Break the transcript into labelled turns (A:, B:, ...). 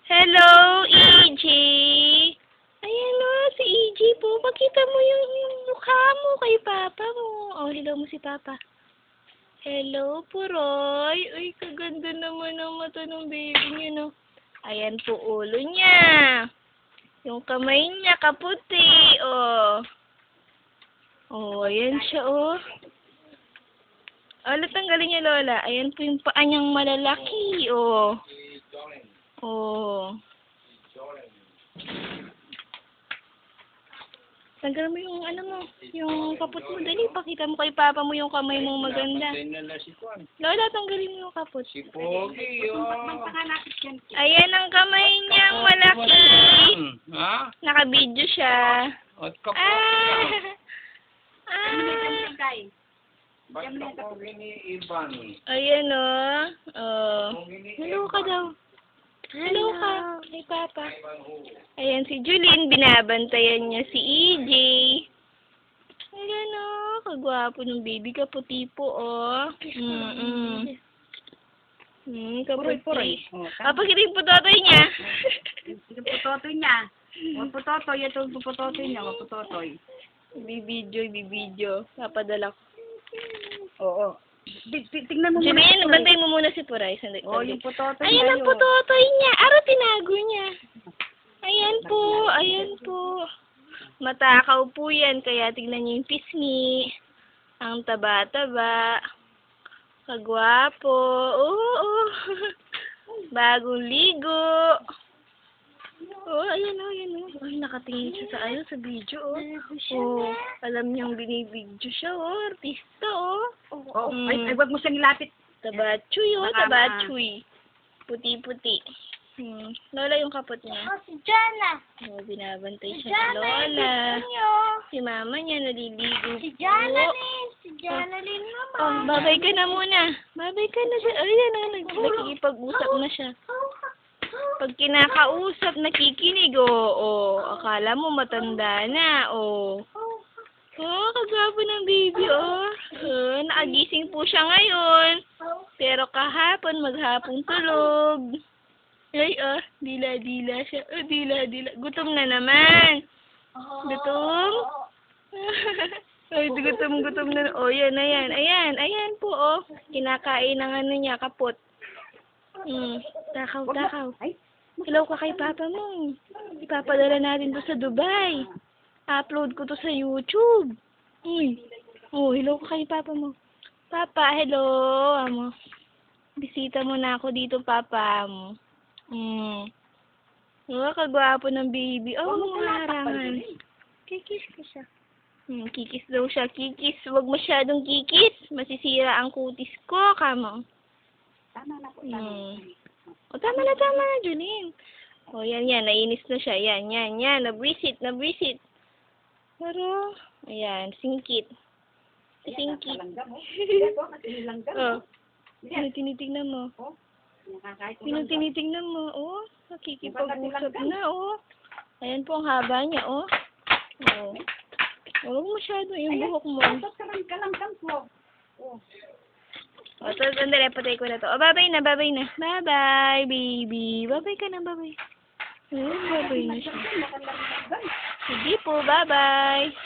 A: Hello, EJ. Ayan o, si EJ po. Pakita mo yung mukha mo kay Papa mo. Oh, hello mo si Papa. Hello, Puroy. Ay, kaganda naman ang mata ng baby niya, no? Ayan po ulo niya. Yung kamay niya, kaputi. Oh. Oh, ayan siya, oh. Oh, tanggalin niya, Lola. Ayan po yung paa niyang malalaki, oh. Oh. Tanggal mo yung ano mo, yung kapot mo. Dali, pakita mo kay Papa mo yung kamay mong maganda. Lola, tanggalin mo yung kapot.
B: Si Pogi, oh.
A: Ayan ang kamay niyang malaki.
B: Ha?
A: Naka-video siya.
B: At kapot. Ba't ka po giniiban?
A: Ayan o. Oh. Hello ka daw. Hello ka kay Papa. Ayan si Julene, binabantayan niya si EJ. Ayan o, kagwapo ng baby, kaputi po o. Kaputi. Papakita yung putotoy niya.
C: Yung putotoy niya. Yung putotoy, ito yung putotoy niya, yung putotoy.
A: Bibidyo. Papadala ko.
C: Oo. Tingnan mo muna.
A: Julene, bantay mo muna si Puray. Sandali.
C: Oh, yung putotoy niya.
A: Ayan ang putotoy niya. Aro, tinago niya. Ayan po, ayan po. Matakaw po yan, kaya tignan niyo yung pisngi. Ang taba-taba. Kagwapo. Oo. Bagong ligo. Oh, ayan o, ayan o. Ay, nakatingin siya sa video, oh. Oh, alam niyang binibidyo siya, oh. Artista, oh.
C: Oh, ay, wag mo siyang ilapit.
A: Tabachuy, oh. Tabachuy. Puti-puti. Lola yung kapot niya.
D: Oh, si Jana.
A: Oh, binabantay
D: Si
A: siya ni
D: Jana,
A: Lola.
D: niyo.
A: Si mama niya naliligo
D: Si Jana
A: po.
D: din. Si Jana din naman.
A: Oh, babay ka na muna. Babay ka na siya. Ayan na, nakikipag-usap na siya. Pag kinakausap, nakikinig, oh. Akala mo matanda na, oh. Oh, kagwapo ng baby, oh. Nakagising po siya ngayon. Pero kahapon, maghapong tulog. Ay, dila-dila siya. Oh, dila-dila. Gutom na naman. Gutom? Ay, gutom na. Oh, yan, ayan. Ayan po, oh. Kinakain ng ano niya, kapot. Takaw. Hello ka kay Papa mo. Ipapadala natin to sa Dubai. Upload ko to sa YouTube. Oh, hello ka kay Papa mo. Papa, hello. Amo. Bisita mo na ako dito, Papa mo. Oh, kagwapo ng baby. Oh, harangan. Kikis ko siya. Kikis daw siya. Kikis. Huwag masyadong kikis. Masisira ang kutis ko, kamo.
C: Tama na po.
A: O, tama na, Julene. O, yan, nainis na siya. Yan. Nabwisit. Pero, ayan, singkit. Singkit. Oh, tinitingnan mo. Tinitingnan mo, oh. Nakikipag-usap na, oh. Ayan po ang haba niya, oh. Oh. Huwag masyado yung buhok mo. O, sandali, patay ko na to. O, babay na. Bye-bye, baby. Babay ka na, babay. Babay na siya. Sige po, bye-bye.